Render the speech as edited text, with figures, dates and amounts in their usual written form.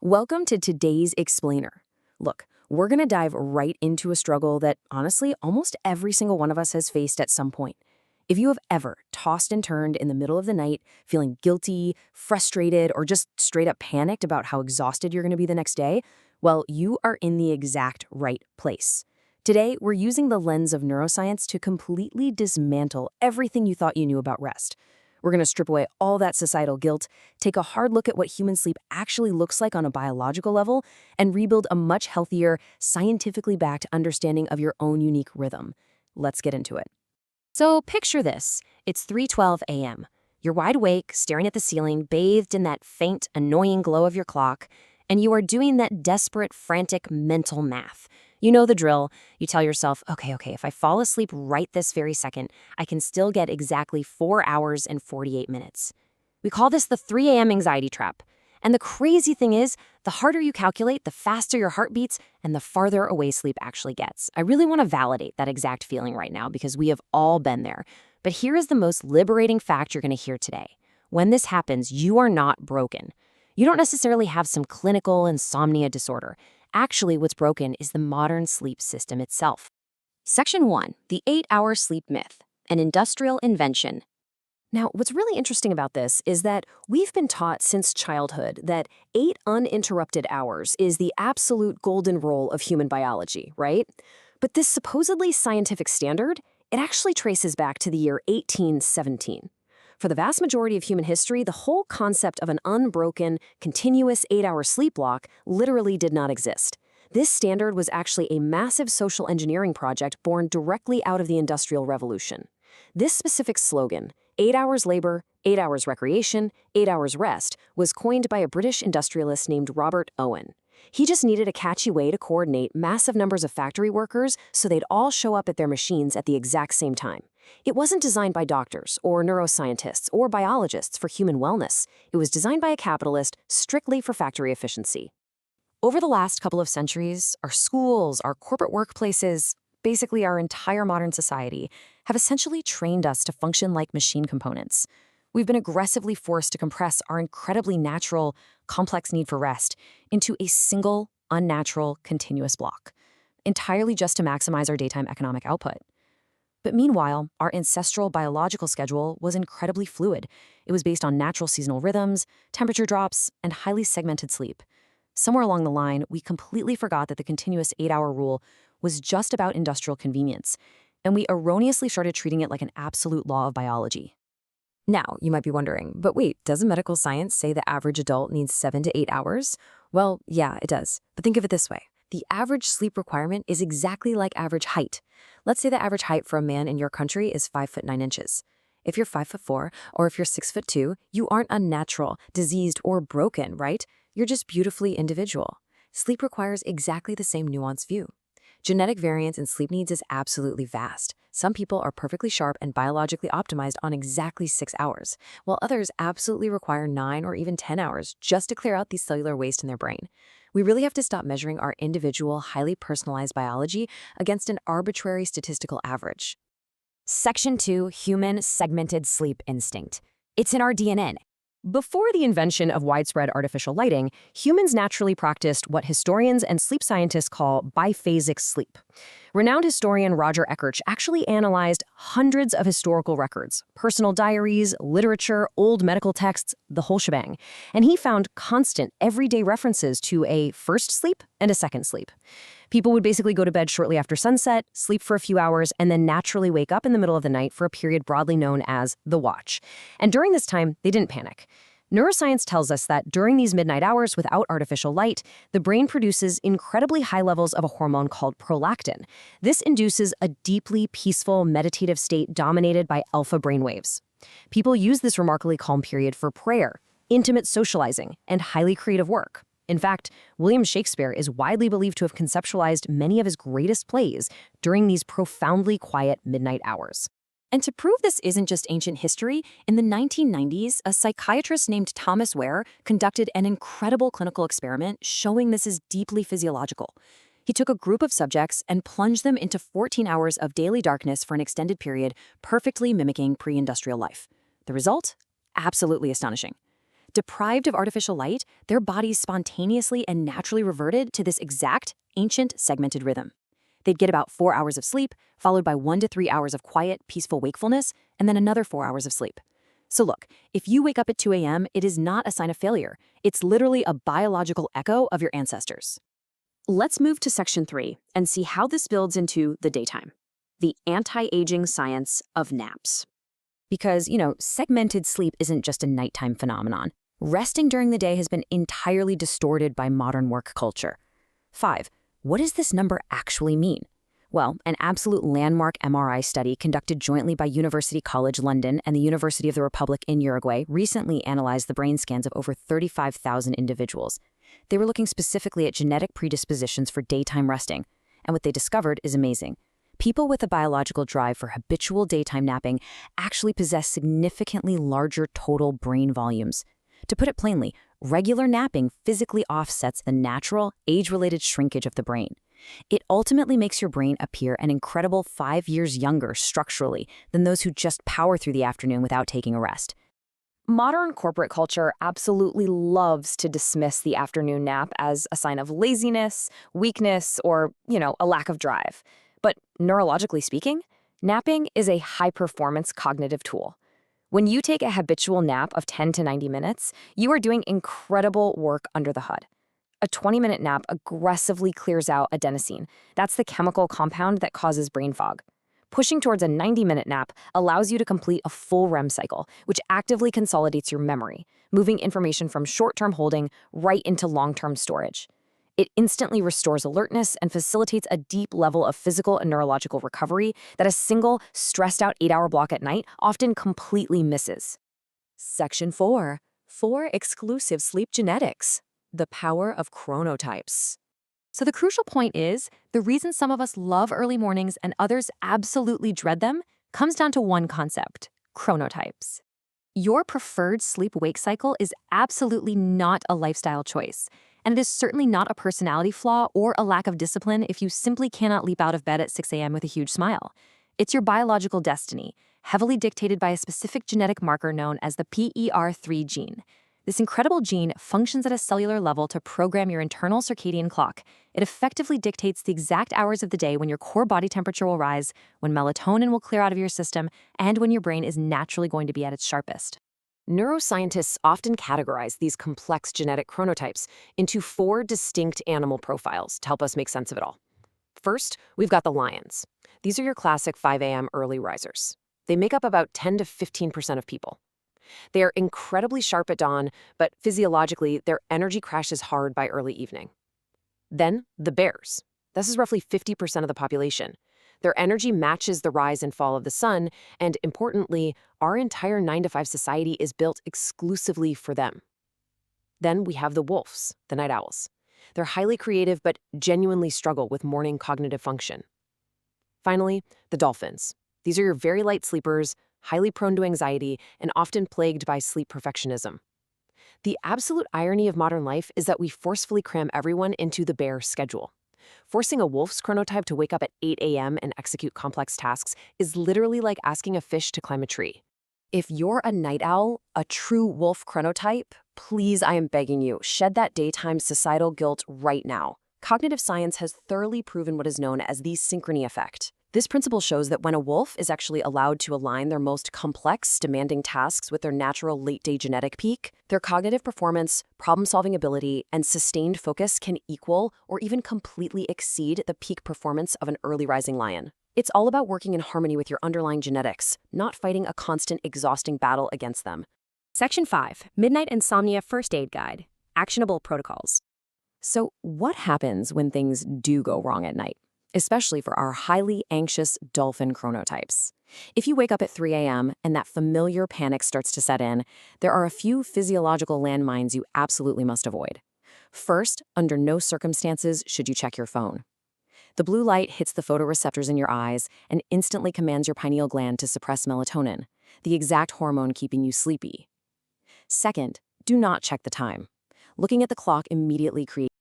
Welcome to today's Explainer. Look, we're going to dive right into a struggle that, honestly, almost every single one of us has faced at some point. If you have ever tossed and turned in the middle of the night, feeling guilty, frustrated, or just straight up panicked about how exhausted you're going to be the next day, well, you are in the exact right place. Today, we're using the lens of neuroscience to completely dismantle everything you thought you knew about rest. We're going to strip away all that societal guilt, take a hard look at what human sleep actually looks like on a biological level, and rebuild a much healthier, scientifically backed understanding of your own unique rhythm. Let's get into it. So picture this. It's 3:12 a.m. You're wide awake, staring at the ceiling, bathed in that faint, annoying glow of your clock, and you are doing that desperate, frantic mental math. You know the drill. You tell yourself, okay, if I fall asleep right this very second, I can still get exactly 4 hours and 48 minutes. We call this the 3 a.m. anxiety trap. And the crazy thing is, the harder you calculate, the faster your heart beats, and the farther away sleep actually gets. I really want to validate that exact feeling right now because we have all been there. But here is the most liberating fact you're going to hear today. When this happens, you are not broken. You don't necessarily have some clinical insomnia disorder. Actually, what's broken is the modern sleep system itself. Section 1, the 8-hour sleep myth, an industrial invention. Now, what's really interesting about this is that we've been taught since childhood that 8 uninterrupted hours is the absolute golden rule of human biology, right? But this supposedly scientific standard, it actually traces back to the year 1817. For the vast majority of human history, the whole concept of an unbroken, continuous 8-hour sleep block literally did not exist. This standard was actually a massive social engineering project born directly out of the Industrial Revolution. This specific slogan, 8 hours labor, 8 hours recreation, 8 hours rest, was coined by a British industrialist named Robert Owen. He just needed a catchy way to coordinate massive numbers of factory workers so they'd all show up at their machines at the exact same time. It wasn't designed by doctors or neuroscientists or biologists for human wellness. It was designed by a capitalist strictly for factory efficiency. Over the last couple of centuries, our schools, our corporate workplaces, basically our entire modern society, have essentially trained us to function like machine components. We've been aggressively forced to compress our incredibly natural, complex need for rest into a single, unnatural, continuous block, entirely just to maximize our daytime economic output. But meanwhile, our ancestral biological schedule was incredibly fluid. It was based on natural seasonal rhythms, temperature drops, and highly segmented sleep. Somewhere along the line, we completely forgot that the continuous 8-hour rule was just about industrial convenience, and we erroneously started treating it like an absolute law of biology. Now, you might be wondering, but wait, doesn't medical science say the average adult needs 7 to 8 hours? Well, yeah, it does. But think of it this way. The average sleep requirement is exactly like average height. Let's say the average height for a man in your country is 5'9". If you're 5'4", or if you're 6'2", you aren't unnatural, diseased, or broken, right? You're just beautifully individual. Sleep requires exactly the same nuanced view. Genetic variance in sleep needs is absolutely vast. Some people are perfectly sharp and biologically optimized on exactly 6 hours, while others absolutely require 9 or even 10 hours just to clear out the cellular waste in their brain. We really have to stop measuring our individual, highly personalized biology against an arbitrary statistical average. Section 2, human segmented sleep instinct. It's in our DNA. Before the invention of widespread artificial lighting, humans naturally practiced what historians and sleep scientists call biphasic sleep. Renowned historian Roger Eckerch actually analyzed hundreds of historical records, personal diaries, literature, old medical texts, the whole shebang. And he found constant, everyday references to a first sleep and a second sleep. People would basically go to bed shortly after sunset, sleep for a few hours, and then naturally wake up in the middle of the night for a period broadly known as the watch. And during this time, they didn't panic. Neuroscience tells us that during these midnight hours without artificial light, the brain produces incredibly high levels of a hormone called prolactin. This induces a deeply peaceful, meditative state dominated by alpha brainwaves. People use this remarkably calm period for prayer, intimate socializing, and highly creative work. In fact, William Shakespeare is widely believed to have conceptualized many of his greatest plays during these profoundly quiet midnight hours. And to prove this isn't just ancient history, in the 1990s, a psychiatrist named Thomas Ware conducted an incredible clinical experiment showing this is deeply physiological. He took a group of subjects and plunged them into 14 hours of daily darkness for an extended period, perfectly mimicking pre-industrial life. The result? Absolutely astonishing. Deprived of artificial light, their bodies spontaneously and naturally reverted to this exact, ancient, segmented rhythm. They'd get about 4 hours of sleep, followed by 1 to 3 hours of quiet, peaceful wakefulness, and then another 4 hours of sleep. So look, if you wake up at 2 a.m., it is not a sign of failure. It's literally a biological echo of your ancestors. Let's move to section 3 and see how this builds into the daytime. The anti-aging science of naps. Because, segmented sleep isn't just a nighttime phenomenon. Resting during the day has been entirely distorted by modern work culture. 5. What does this number actually mean? Well, an absolute landmark MRI study conducted jointly by University College London and the University of the Republic in Uruguay recently analyzed the brain scans of over 35,000 individuals. They were looking specifically at genetic predispositions for daytime resting, and what they discovered is amazing. People with a biological drive for habitual daytime napping actually possess significantly larger total brain volumes. To put it plainly, regular napping physically offsets the natural, age-related shrinkage of the brain. It ultimately makes your brain appear an incredible 5 years younger structurally than those who just power through the afternoon without taking a rest. Modern corporate culture absolutely loves to dismiss the afternoon nap as a sign of laziness, weakness, or, a lack of drive. But neurologically speaking, napping is a high-performance cognitive tool. When you take a habitual nap of 10 to 90 minutes, you are doing incredible work under the hood. A 20-minute nap aggressively clears out adenosine. That's the chemical compound that causes brain fog. Pushing towards a 90-minute nap allows you to complete a full REM cycle, which actively consolidates your memory, moving information from short-term holding right into long-term storage. It instantly restores alertness and facilitates a deep level of physical and neurological recovery that a single, stressed-out 8-hour block at night often completely misses. Section 4. 4 exclusive sleep genetics. The power of chronotypes. So the crucial point is, the reason some of us love early mornings and others absolutely dread them comes down to one concept: chronotypes. Your preferred sleep-wake cycle is absolutely not a lifestyle choice, and it is certainly not a personality flaw or a lack of discipline if you simply cannot leap out of bed at 6 a.m. with a huge smile. It's your biological destiny, heavily dictated by a specific genetic marker known as the PER3 gene. This incredible gene functions at a cellular level to program your internal circadian clock. It effectively dictates the exact hours of the day when your core body temperature will rise, when melatonin will clear out of your system, and when your brain is naturally going to be at its sharpest. Neuroscientists often categorize these complex genetic chronotypes into 4 distinct animal profiles to help us make sense of it all. First, we've got the lions. These are your classic 5 a.m. early risers. They make up about 10 to 15% of people. They are incredibly sharp at dawn, but physiologically, their energy crashes hard by early evening. Then, the bears. This is roughly 50% of the population. Their energy matches the rise and fall of the sun, and importantly, our entire 9-to-5 society is built exclusively for them. Then we have the wolves, the night owls. They're highly creative but genuinely struggle with morning cognitive function. Finally, the dolphins. These are your very light sleepers, highly prone to anxiety, and often plagued by sleep perfectionism. The absolute irony of modern life is that we forcefully cram everyone into the bear schedule. Forcing a wolf's chronotype to wake up at 8 a.m. and execute complex tasks is literally like asking a fish to climb a tree. If you're a night owl, a true wolf chronotype, please, I am begging you, shed that daytime societal guilt right now. Cognitive science has thoroughly proven what is known as the synchrony effect. This principle shows that when a wolf is actually allowed to align their most complex, demanding tasks with their natural late-day genetic peak, their cognitive performance, problem-solving ability, and sustained focus can equal or even completely exceed the peak performance of an early rising lion. It's all about working in harmony with your underlying genetics, not fighting a constant, exhausting battle against them. Section 5. Midnight Insomnia First Aid Guide. Actionable Protocols. So what happens when things do go wrong at night? Especially for our highly anxious dolphin chronotypes. If you wake up at 3 a.m. and that familiar panic starts to set in, there are a few physiological landmines you absolutely must avoid. First, under no circumstances should you check your phone. The blue light hits the photoreceptors in your eyes and instantly commands your pineal gland to suppress melatonin, the exact hormone keeping you sleepy. Second, do not check the time. Looking at the clock immediately creates